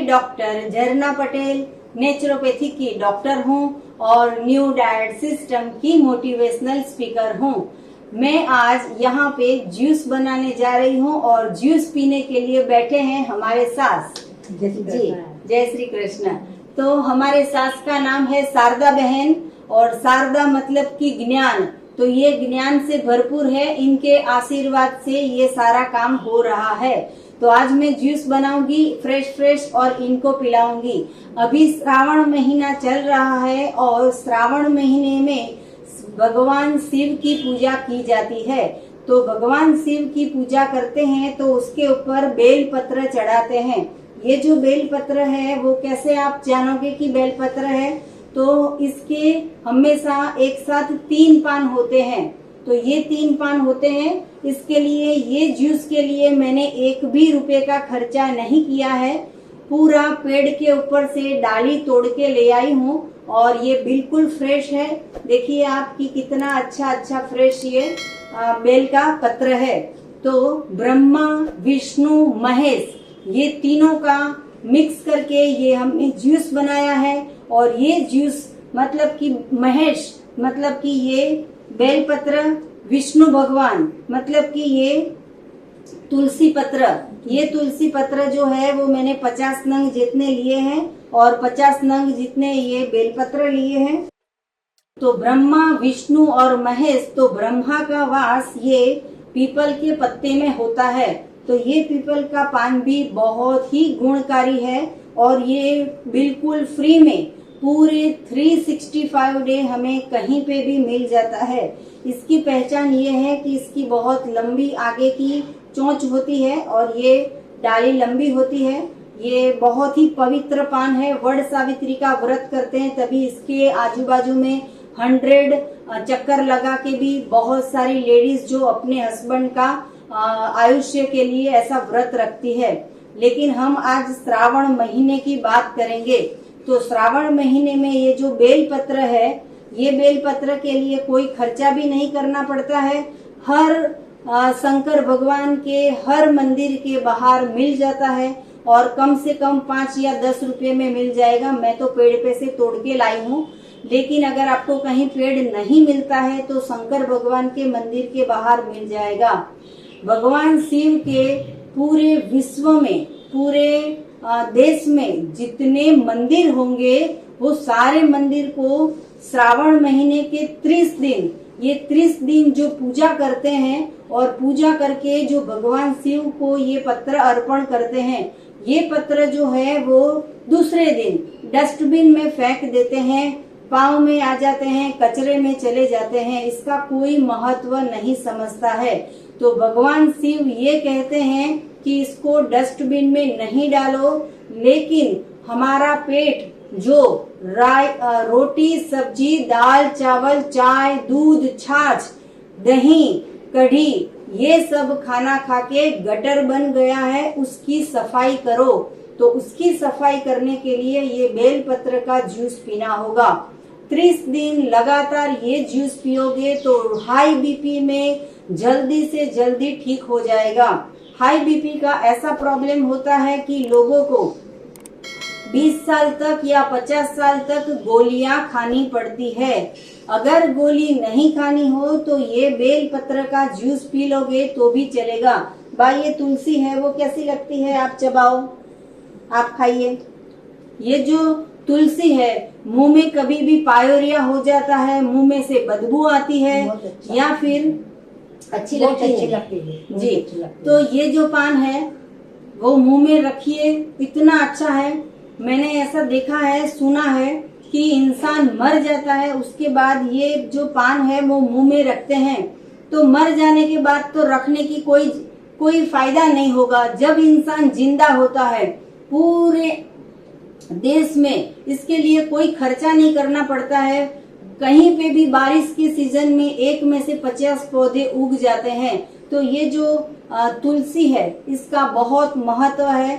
Doctor झरना Patel naturopathy की doctor हूँ और न्यू डाइट सिस्टम की मोटिवेशनल स्पीकर हूँ। मैं आज यहाँ पे जूस बनाने जा रही हूँ और जूस पीने के लिए बैठे हैं हमारे सास जी। जय श्री कृष्ण। तो हमारे सास का नाम है शारदा बहन और शारदा मतलब कि ज्ञान, तो ये ज्ञान से भरपूर है। इनके आशीर्वाद से ये सारा काम हो रहा है। तो आज मैं जूस बनाऊंगी फ्रेश और इनको पिलाऊंगी। अभी श्रावण महीना चल रहा है और श्रावण महीने में भगवान शिव की पूजा की जाती है। तो भगवान शिव की पूजा करते हैं तो उसके ऊपर बेल पत्र चढ़ाते हैं। ये जो बेल पत्र है वो कैसे आप जानोगे कि बेल पत्र है, तो इसके हमेशा एक साथ 3 पान होते हैं। तो ये 3 पान होते हैं। इसके लिए ये जूस के लिए मैंने 1 भी रुपए का खर्चा नहीं किया है। पूरा पेड़ के ऊपर से डाली तोड़ के ले आई हूँ और ये बिल्कुल फ्रेश है। देखिए आप कि कितना अच्छा फ्रेश ये बेल का पत्र है। तो ब्रह्मा विष्णु महेश ये तीनों का मिक्स करके ये हमने जूस बनाया है। और ये जूस मतलब कि महेश मतलब कि ये बेल पत्र, विष्णु भगवान मतलब कि ये तुलसी पत्र, ये तुलसी पत्र जो है वो मैंने 50 नंग जितने लिए हैं और 50 नंग जितने ये बेलपत्र लिए हैं। तो ब्रह्मा विष्णु और महेश, तो ब्रह्मा का वास ये पीपल के पत्ते में होता है। तो ये पीपल का पान भी बहुत ही गुणकारी है और ये बिल्कुल फ्री में पूरे 365 डे हमें कहीं पे भी मिल जाता है। इसकी पहचान ये है कि इसकी बहुत लंबी आगे की चोंच होती है और ये डाली लंबी होती है। ये बहुत ही पवित्र पान है। वड सावित्री का व्रत करते हैं तभी इसके आजू बाजू में 100 चक्कर लगा के भी बहुत सारी लेडीज जो अपने हस्बैंड का आयुष्य के लिए ऐसा व्रत रखती है। लेकिन हम आज श्रावण महीने की बात करेंगे। तो श्रावण महीने में ये जो बेल पत्र है, ये बेल पत्र के लिए कोई खर्चा भी नहीं करना पड़ता है। हर शंकर भगवान के हर मंदिर के बाहर मिल जाता है और कम से कम 5 या 10 रुपए में मिल जाएगा। मैं तो पेड़ पे से तोड़ के लाई हूँ। लेकिन अगर आपको कहीं पेड़ नहीं मिलता है तो शंकर भगवान के मंदिर के बाहर मिल जाएगा। भगवान शिव के पूरे विश्व में, पूरे देश में जितने मंदिर होंगे वो सारे मंदिर को श्रावण महीने के 30 दिन, ये 30 दिन जो पूजा करते हैं और पूजा करके जो भगवान शिव को ये पत्र अर्पण करते हैं, ये पत्र जो है वो दूसरे दिन डस्टबिन में फेंक देते हैं, पाँव में आ जाते हैं, कचरे में चले जाते हैं। इसका कोई महत्व नहीं समझता है। तो भगवान शिव ये कहते हैं कि इसको डस्टबिन में नहीं डालो, लेकिन हमारा पेट जो रोटी सब्जी दाल चावल चाय दूध छाछ दही कढ़ी ये सब खाना खा के गटर बन गया है, उसकी सफाई करो। तो उसकी सफाई करने के लिए ये बेल पत्र का जूस पीना होगा। 30 दिन लगातार ये जूस पियोगे तो हाई बीपी में जल्दी से जल्दी ठीक हो जाएगा। हाई बीपी का ऐसा प्रॉब्लम होता है कि लोगों को 20 साल तक या 50 साल तक गोलियां खानी पड़ती है। अगर गोली नहीं खानी हो तो ये बेल पत्र का जूस पी लोगे तो भी चलेगा। भाई ये तुलसी है वो कैसी लगती है, आप चबाओ, आप खाइए। ये जो तुलसी है, मुंह में कभी भी पायोरिया हो जाता है, मुंह में से बदबू आती है या फिर अच्छी लगती है जी, तो ये जो पान है वो मुंह में रखिए, इतना अच्छा है। मैंने ऐसा देखा है, सुना है कि इंसान मर जाता है उसके बाद ये जो पान है वो मुंह में रखते हैं। तो मर जाने के बाद तो रखने की कोई फायदा नहीं होगा। जब इंसान जिंदा होता है पूरे देश में इसके लिए कोई खर्चा नहीं करना पड़ता है। कहीं पे भी बारिश के सीजन में 1 में से 50 पौधे उग जाते हैं। तो ये जो तुलसी है इसका बहुत महत्व है।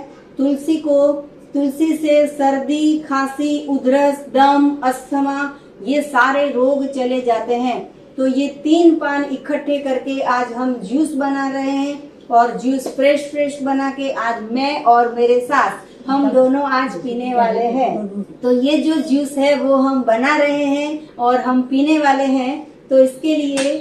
तुलसी से सर्दी खांसी उधरस दम अस्थमा ये सारे रोग चले जाते हैं। तो ये 3 पान इकट्ठे करके आज हम जूस बना रहे हैं और जूस फ्रेश बना के आज मैं और मेरे साथ हम दोनों आज पीने वाले हैं। तो ये जो जूस है वो हम बना रहे हैं और हम पीने वाले हैं। तो इसके लिए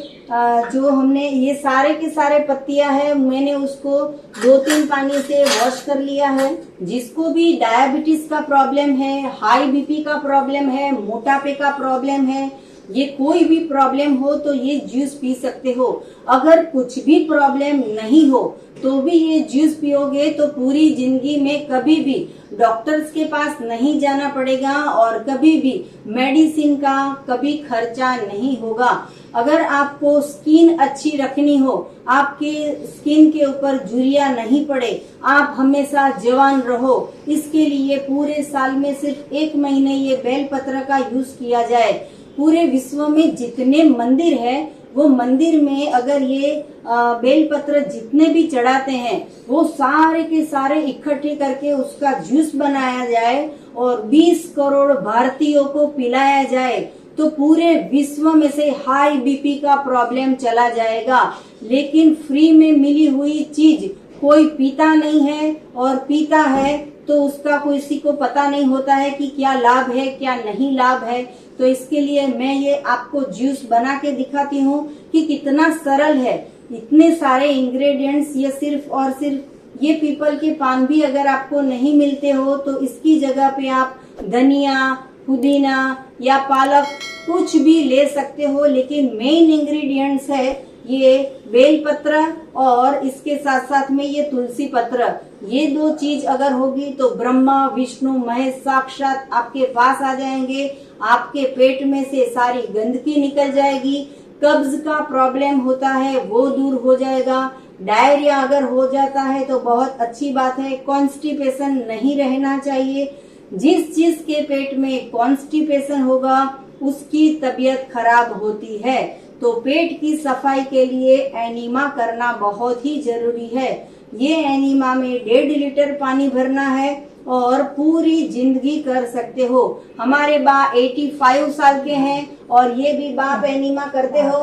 जो हमने ये सारे के सारे पत्तियां है, मैंने उसको 2-3 पानी से वॉश कर लिया है। जिसको भी डायबिटीज का प्रॉब्लम है, हाई बीपी का प्रॉब्लम है, मोटापे का प्रॉब्लम है, ये कोई भी प्रॉब्लम हो तो ये जूस पी सकते हो। अगर कुछ भी प्रॉब्लम नहीं हो तो भी ये जूस पियोगे तो पूरी जिंदगी में कभी भी डॉक्टर्स के पास नहीं जाना पड़ेगा और कभी भी मेडिसिन का कभी खर्चा नहीं होगा। अगर आपको स्किन अच्छी रखनी हो, आपके स्किन के ऊपर झुर्रियां नहीं पड़े, आप हमेशा जवान रहो, इसके लिए पूरे साल में सिर्फ 1 महीने ये बेलपत्र का यूज किया जाए। पूरे विश्व में जितने मंदिर है वो मंदिर में अगर ये बेलपत्र जितने भी चढ़ाते हैं वो सारे के सारे इकट्ठे करके उसका जूस बनाया जाए और 20 करोड़ भारतीयों को पिलाया जाए तो पूरे विश्व में से हाई बीपी का प्रॉब्लम चला जाएगा। लेकिन फ्री में मिली हुई चीज कोई पीता नहीं है और पीता है तो उसका किसी को पता नहीं होता है कि क्या लाभ है क्या नहीं लाभ है। तो इसके लिए मैं ये आपको जूस बना के दिखाती हूँ कि कितना सरल है। इतने सारे इंग्रेडिएंट्स, ये सिर्फ और सिर्फ ये पीपल के पान भी अगर आपको नहीं मिलते हो तो इसकी जगह पे आप धनिया, पुदीना या पालक कुछ भी ले सकते हो। लेकिन मेन इंग्रेडिएंट्स है ये बेलपत्र और इसके साथ साथ में ये तुलसी पत्र। ये 2 चीज अगर होगी तो ब्रह्मा विष्णु महेश साक्षात आपके पास आ जाएंगे। आपके पेट में से सारी गंदगी निकल जाएगी। कब्ज का प्रॉब्लम होता है वो दूर हो जाएगा। डायरिया अगर हो जाता है तो बहुत अच्छी बात है। कॉन्स्टिपेशन नहीं रहना चाहिए। जिस चीज के पेट में कॉन्स्टिपेशन होगा उसकी तबीयत खराब होती है। तो पेट की सफाई के लिए एनीमा करना बहुत ही जरूरी है। ये एनीमा में 1.5 लीटर पानी भरना है और पूरी जिंदगी कर सकते हो। हमारे बा 85 साल के हैं और ये भी बाप एनीमा करते हो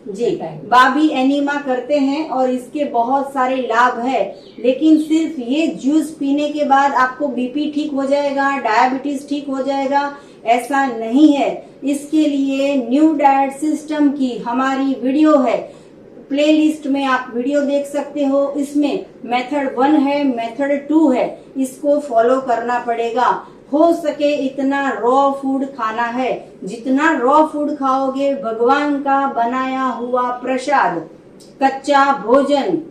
जी, बा भी एनीमा करते हैं और इसके बहुत सारे लाभ है। लेकिन सिर्फ ये जूस पीने के बाद आपको बीपी ठीक हो जाएगा, डायबिटीज ठीक हो जाएगा, ऐसा नहीं है। इसके लिए न्यू डाइट सिस्टम की हमारी वीडियो है, प्लेलिस्ट में आप वीडियो देख सकते हो। इसमें मेथड 1 है, मेथड 2 है, इसको फॉलो करना पड़ेगा। हो सके इतना रॉ फूड खाना है। जितना रॉ फूड खाओगे, भगवान का बनाया हुआ प्रसाद, कच्चा भोजन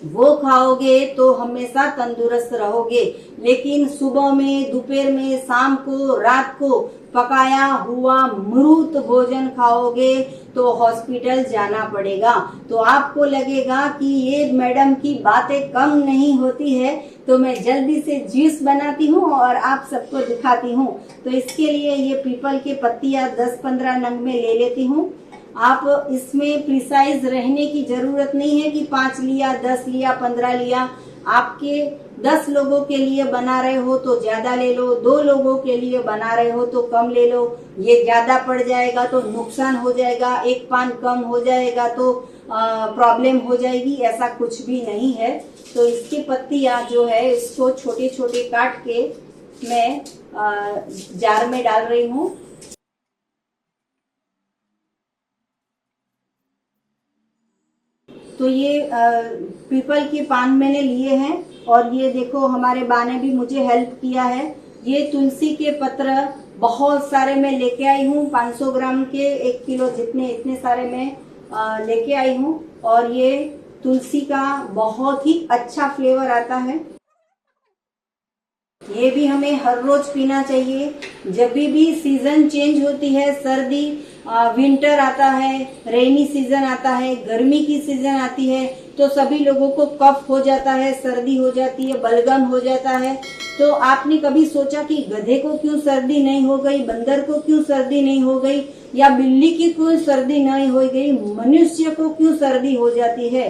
वो खाओगे तो हमेशा तंदुरुस्त रहोगे। लेकिन सुबह में, दोपहर में, शाम को, रात को पकाया हुआ मृत भोजन खाओगे तो हॉस्पिटल जाना पड़ेगा। तो आपको लगेगा कि ये मैडम की बातें कम नहीं होती है, तो मैं जल्दी से जूस बनाती हूँ और आप सबको दिखाती हूँ। तो इसके लिए ये पीपल के पत्तियां 10-15 नंग में ले लेती हूँ। आप इसमें प्रिसाइज रहने की जरूरत नहीं है कि 5 लिया, 10 लिया, 15 लिया। आपके 10 लोगों के लिए बना रहे हो तो ज्यादा ले लो, 2 लोगों के लिए बना रहे हो तो कम ले लो। ये ज्यादा पड़ जाएगा तो नुकसान हो जाएगा, एक पान कम हो जाएगा तो प्रॉब्लम हो जाएगी, ऐसा कुछ भी नहीं है। तो इसकी पत्तियां जो है इसको छोटे छोटे काट के मैं जार में डाल रही हूँ। तो ये पीपल के पान मैंने लिए हैं और ये देखो हमारे बा ने भी मुझे हेल्प किया है। ये तुलसी के पत्र बहुत सारे मैं लेके आई हूँ, 500 ग्राम के 1 किलो जितने, इतने सारे मैं लेके आई हूँ। और ये तुलसी का बहुत ही अच्छा फ्लेवर आता है। ये भी हमें हर रोज पीना चाहिए। जब भी सीजन चेंज होती है, सर्दी, विंटर आता है, रेनी सीजन आता है, गर्मी की सीजन आती है, तो सभी लोगों को कफ हो जाता है, सर्दी हो जाती है, बलगम हो जाता है। तो आपने कभी सोचा कि गधे को क्यों सर्दी नहीं हो गई, बंदर को क्यों सर्दी नहीं हो गई, या बिल्ली की क्यों सर्दी नहीं हो गई, मनुष्य को क्यों सर्दी हो जाती है?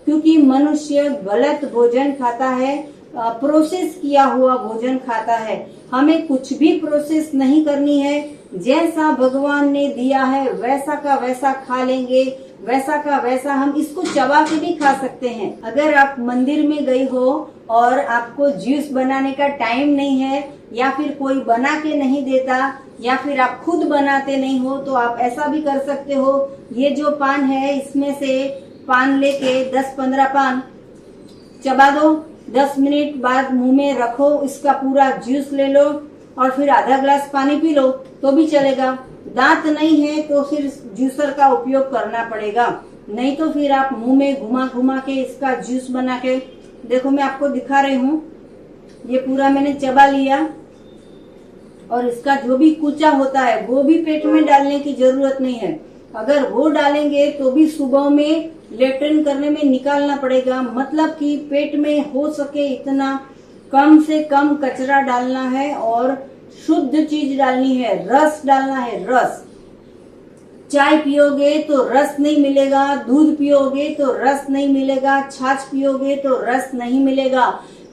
क्योंकि मनुष्य गलत भोजन खाता है, प्रोसेस किया हुआ भोजन खाता है। हमें कुछ भी प्रोसेस नहीं करनी है। जैसा भगवान ने दिया है वैसा का वैसा खा लेंगे, वैसा का वैसा हम इसको चबा के भी खा सकते हैं। अगर आप मंदिर में गई हो और आपको जूस बनाने का टाइम नहीं है, या फिर कोई बना के नहीं देता, या फिर आप खुद बनाते नहीं हो, तो आप ऐसा भी कर सकते हो। ये जो पान है, इसमें से पान लेके 10-15 पान चबा दो, 10 मिनट बाद मुंह में रखो, इसका पूरा जूस ले लो और फिर आधा ग्लास पानी पी लो तो भी चलेगा। दांत नहीं है तो फिर जूसर का उपयोग करना पड़ेगा, नहीं तो फिर आप मुंह में घुमा घुमा के इसका जूस बना के देखो। मैं आपको दिखा रही हूँ, ये पूरा मैंने चबा लिया और इसका जो भी कूचा होता है वो भी पेट में डालने की जरूरत नहीं है। अगर वो डालेंगे तो भी सुबह में लेट्रिन करने में निकालना पड़ेगा। मतलब कि पेट में हो सके इतना कम से कम कचरा डालना है और शुद्ध चीज डालनी है, रस डालना है, रस। चाय पियोगे तो रस नहीं मिलेगा, दूध पियोगे तो रस नहीं मिलेगा, छाछ पियोगे तो रस नहीं मिलेगा,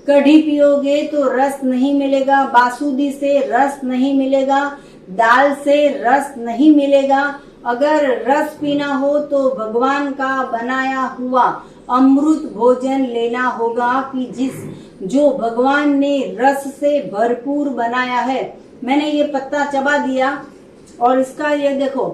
कढ़ी पियोगे तो रस नहीं मिलेगा, बासुदी से रस नहीं मिलेगा, दाल से रस नहीं मिलेगा। अगर रस पीना हो तो भगवान का बनाया हुआ अमृत भोजन लेना होगा, कि जो भगवान ने रस से भरपूर बनाया है। मैंने ये पत्ता चबा दिया और इसका ये देखो,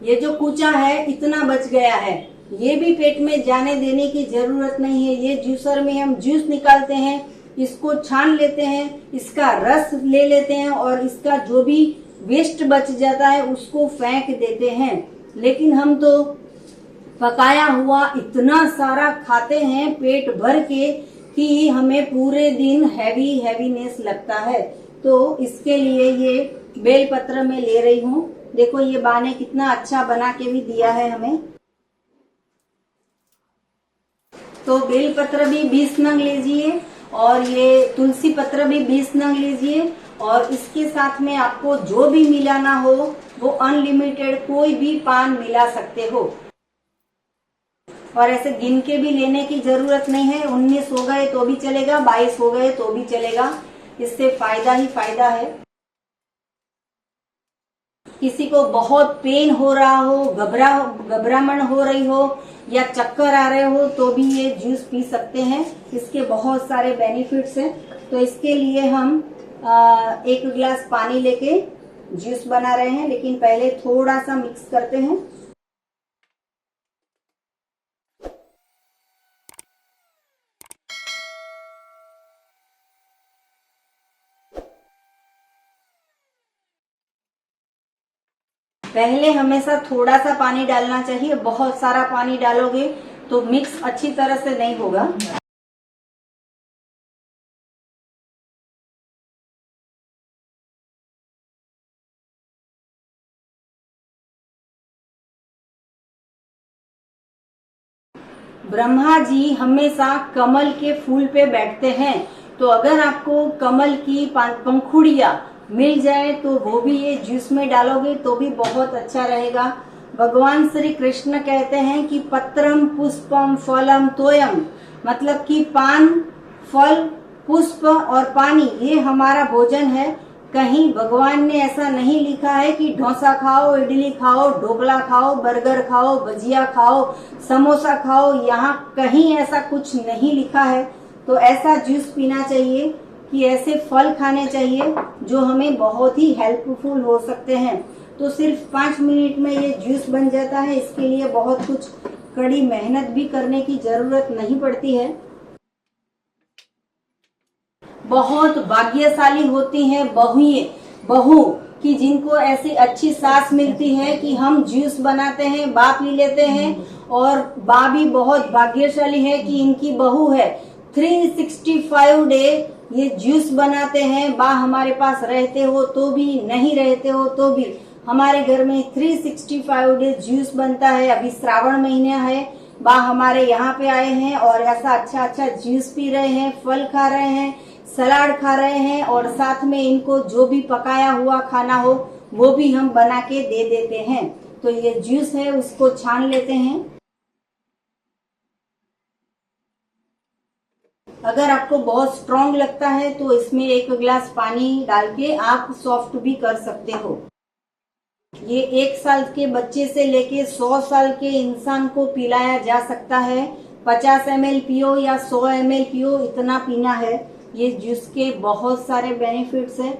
ये जो कूचा है इतना बच गया है, ये भी पेट में जाने देने की जरूरत नहीं है। ये जूसर में हम जूस निकालते हैं, इसको छान लेते हैं, इसका रस ले लेते हैं और इसका जो भी वेस्ट बच जाता है उसको फेंक देते हैं। लेकिन हम तो पकाया हुआ इतना सारा खाते हैं पेट भर के कि हमें पूरे दिन हैवीनेस लगता है। तो इसके लिए ये बेल पत्र में ले रही हूँ। देखो ये बा ने कितना अच्छा बना के भी दिया है हमें। तो बेल पत्र भी 20 नंग लीजिए और ये तुलसी पत्र भी 20 नंग लीजिए, और इसके साथ में आपको जो भी मिलाना हो वो अनलिमिटेड कोई भी पान मिला सकते हो। और ऐसे गिन के भी लेने की जरूरत नहीं है, 19 हो गए तो भी चलेगा, 22 हो गए तो भी चलेगा, इससे फायदा ही फायदा है। किसी को बहुत पेन हो रहा हो, घबराहट हो रही हो या चक्कर आ रहे हो तो भी ये जूस पी सकते हैं। इसके बहुत सारे बेनिफिट्स हैं। तो इसके लिए हम 1 गिलास पानी लेके जूस बना रहे हैं, लेकिन पहले थोड़ा सा मिक्स करते हैं। पहले हमेशा थोड़ा सा पानी डालना चाहिए, बहुत सारा पानी डालोगे तो मिक्स अच्छी तरह से नहीं होगा। ब्रह्मा जी हमेशा कमल के फूल पे बैठते हैं, तो अगर आपको कमल की पंखुड़ियां मिल जाए तो वो भी ये जूस में डालोगे तो भी बहुत अच्छा रहेगा। भगवान श्री कृष्ण कहते हैं कि पत्रम पुष्पम फलम तोयम, मतलब कि पान, फल, पुष्प और पानी ये हमारा भोजन है। कहीं भगवान ने ऐसा नहीं लिखा है कि डोसा खाओ, इडली खाओ, ढोकला खाओ, बर्गर खाओ, भजिया खाओ, समोसा खाओ, यहाँ कहीं ऐसा कुछ नहीं लिखा है। तो ऐसा जूस पीना चाहिए कि ऐसे फल खाने चाहिए जो हमें बहुत ही हेल्पफुल हो सकते हैं। तो सिर्फ 5 मिनट में ये जूस बन जाता है। इसके लिए बहुत कुछ कड़ी मेहनत भी करने की जरूरत नहीं पड़ती है। बहुत भाग्यशाली होती हैं बहू कि जिनको ऐसी अच्छी सास मिलती है कि हम जूस बनाते हैं, बा पी लेते हैं, और बा भी बहुत भाग्यशाली है कि इनकी बहू है। 365 डे ये जूस बनाते हैं। बा हमारे पास रहते हो तो भी, नहीं रहते हो तो भी, हमारे घर में 365 डे जूस बनता है। अभी श्रावण महीना है, बा हमारे यहाँ पे आए हैं और ऐसा अच्छा जूस पी रहे हैं, फल खा रहे हैं, सलाद खा रहे हैं, और साथ में इनको जो भी पकाया हुआ खाना हो वो भी हम बना के दे देते हैं। तो ये जूस है उसको छान लेते हैं। अगर आपको बहुत स्ट्रॉन्ग लगता है तो इसमें 1 गिलास पानी डाल के आप सॉफ्ट भी कर सकते हो। ये 1 साल के बच्चे से लेके 100 साल के इंसान को पिलाया जा सकता है। 50 ml पियो या 100 ml पियो, इतना पीना है। ये जूस के बहुत सारे बेनिफिट्स हैं।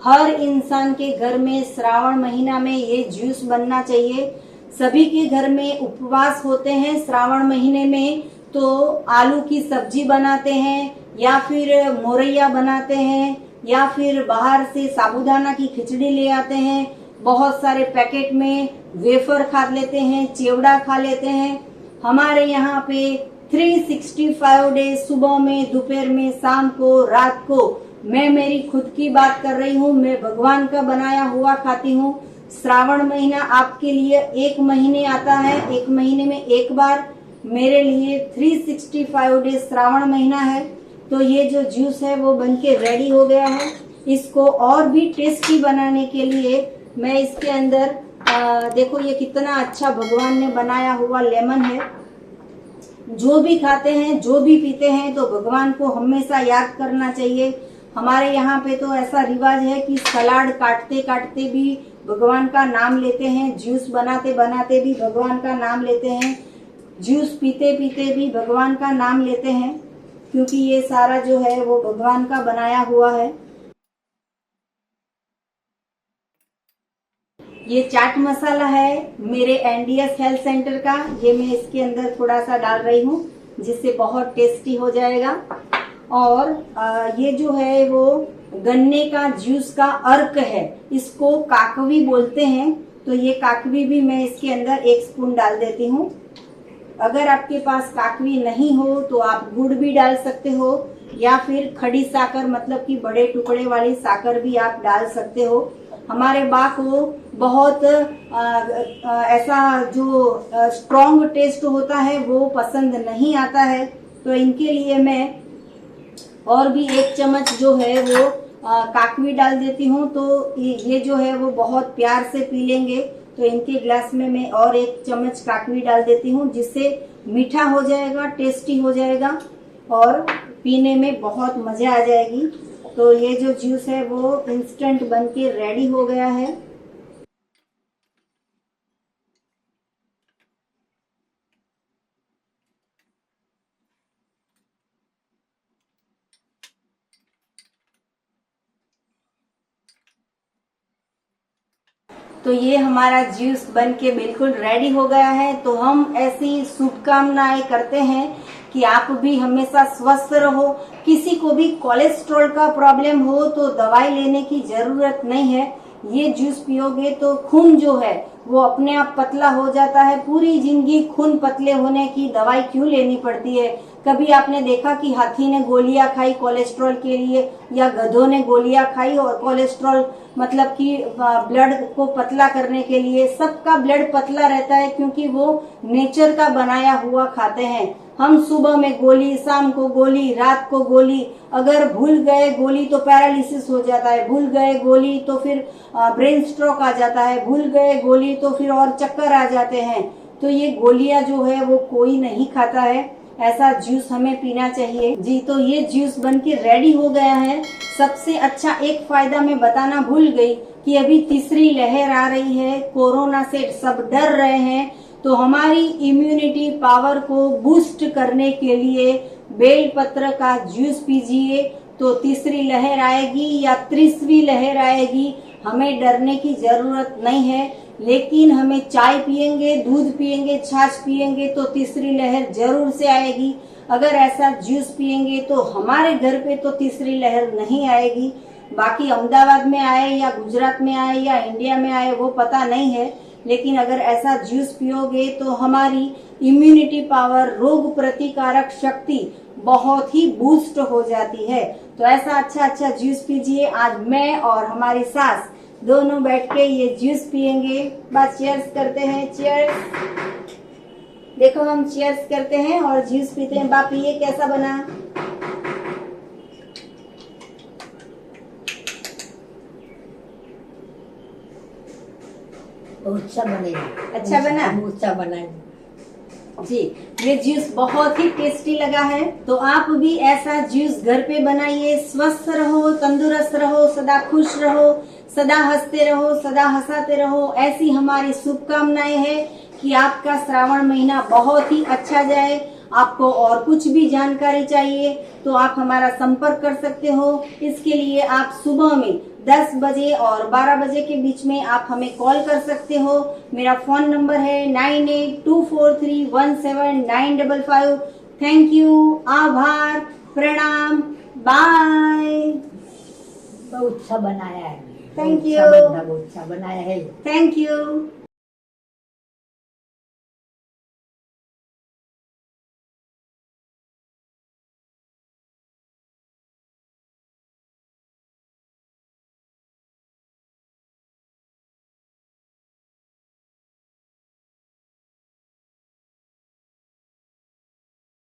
हर इंसान के घर में श्रावण महीना में ये जूस बनना चाहिए। सभी के घर में उपवास होते हैं श्रावण महीने में, तो आलू की सब्जी बनाते हैं या फिर मोरैया बनाते हैं या फिर बाहर से साबूदाना की खिचड़ी ले आते हैं। बहुत सारे पैकेट में वेफर खा लेते हैं, चिवड़ा खा लेते हैं। हमारे यहाँ पे 365 डेज, सुबह में, दोपहर में, शाम को, रात को, मैं मेरी खुद की बात कर रही हूँ, मैं भगवान का बनाया हुआ खाती हूँ। श्रावण महीना आपके लिए 1 महीने आता है, 1 महीने में 1 बार। मेरे लिए 365 डेज श्रावण महीना है। तो ये जो जूस है वो बनके रेडी हो गया है। इसको और भी टेस्टी बनाने के लिए मैं इसके अंदर देखो ये कितना अच्छा भगवान ने बनाया हुआ लेमन है। जो भी खाते हैं, जो भी पीते हैं, तो भगवान को हमेशा याद करना चाहिए। हमारे यहाँ पे तो ऐसा रिवाज है कि सलाद काटते काटते भी भगवान का नाम लेते हैं, जूस बनाते बनाते भी भगवान का नाम लेते हैं, जूस पीते पीते भी भगवान का नाम लेते हैं, क्योंकि ये सारा जो है वो भगवान का बनाया हुआ है। ये चाट मसाला है मेरे एनडीएस हेल्थ सेंटर का। ये मैं इसके अंदर थोड़ा सा डाल रही हूँ, जिससे बहुत टेस्टी हो जाएगा। और ये जो है वो गन्ने का जूस का अर्क है, इसको काकवी बोलते हैं। तो ये काकवी भी मैं इसके अंदर 1 स्पून डाल देती हूँ। अगर आपके पास काकवी नहीं हो तो आप गुड़ भी डाल सकते हो, या फिर खड़ी साकर, मतलब कि बड़े टुकड़े वाली साकर भी आप डाल सकते हो। हमारे बा को बहुत ऐसा जो स्ट्रॉन्ग टेस्ट होता है वो पसंद नहीं आता है, तो इनके लिए मैं और भी 1 चम्मच जो है वो काकवी डाल देती हूँ। तो ये जो है वो बहुत प्यार से पी लेंगे। तो इनके ग्लास में मैं और 1 चम्मच काकवी डाल देती हूँ, जिससे मीठा हो जाएगा, टेस्टी हो जाएगा और पीने में बहुत मजा आ जाएगी। तो ये जो जूस है वो इंस्टेंट बनके रेडी हो गया है। तो ये हमारा जूस बनके बिल्कुल रेडी हो गया है। तो हम ऐसी शुभकामनाएं करते हैं कि आप भी हमेशा स्वस्थ रहो। किसी को भी कोलेस्ट्रॉल का प्रॉब्लम हो तो दवाई लेने की जरूरत नहीं है। ये जूस पियोगे तो खून जो है वो अपने आप पतला हो जाता है। पूरी जिंदगी खून पतले होने की दवाई क्यों लेनी पड़ती है? कभी आपने देखा कि हाथी ने गोलियां खाई कोलेस्ट्रॉल के लिए, या गधों ने गोलियां खाई और कोलेस्ट्रॉल मतलब कि ब्लड को पतला करने के लिए? सबका ब्लड पतला रहता है क्योंकि वो नेचर का बनाया हुआ खाते हैं। हम सुबह में गोली, शाम को गोली, रात को गोली, अगर भूल गए गोली तो पैरालिसिस हो जाता है, भूल गए गोली तो फिर ब्रेन स्ट्रोक आ जाता है, भूल गए गोली तो फिर और चक्कर आ जाते हैं। तो ये गोलियां जो है वो कोई नहीं खाता है। ऐसा जूस हमें पीना चाहिए जी। तो ये जूस बनके रेडी हो गया है। सबसे अच्छा एक फायदा मैं बताना भूल गई कि अभी तीसरी लहर आ रही है, कोरोना से सब डर रहे हैं। तो हमारी इम्यूनिटी पावर को बूस्ट करने के लिए बेल पत्र का जूस पीजिए। तो तीसरी लहर आएगी या 30वीं लहर आएगी, हमें डरने की जरूरत नहीं है। लेकिन हमें चाय पियेंगे, दूध पियेंगे, छाछ पियेंगे तो तीसरी लहर जरूर से आएगी। अगर ऐसा जूस पियेंगे तो हमारे घर पे तो तीसरी लहर नहीं आएगी। बाकी अहमदाबाद में आए या गुजरात में आए या इंडिया में आए वो पता नहीं है, लेकिन अगर ऐसा जूस पियोगे तो हमारी इम्यूनिटी पावर, रोग प्रतिकारक शक्ति बहुत ही बूस्ट हो जाती है। तो ऐसा अच्छा जूस पीजिए। आज मैं और हमारी सास दोनों बैठ के ये जूस पियेंगे। बस चीयर्स करते हैं, चीयर्स। देखो हम चीयर्स करते हैं और जूस पीते हैं। बाप ये कैसा बना? अच्छा बनेगा। अच्छा बना? अच्छा बना जी। ये जूस बहुत ही टेस्टी लगा है। तो आप भी ऐसा जूस घर पे बनाइए। स्वस्थ रहो, तंदुरुस्त रहो, सदा खुश रहो। सदा हंसते रहो, सदा हंसाते रहो, ऐसी हमारी शुभकामनाएं है कि आपका श्रावण महीना बहुत ही अच्छा जाए। आपको और कुछ भी जानकारी चाहिए तो आप हमारा संपर्क कर सकते हो। इसके लिए आप सुबह में 10 बजे और 12 बजे के बीच में आप हमें कॉल कर सकते हो। मेरा फोन नंबर है 9824317955। थैंक यू, आभार, प्रणाम, बाय। बहुत अच्छा बनाया है। Thank बहुत अच्छा you. बहुत अच्छा बनाया है। Thank you.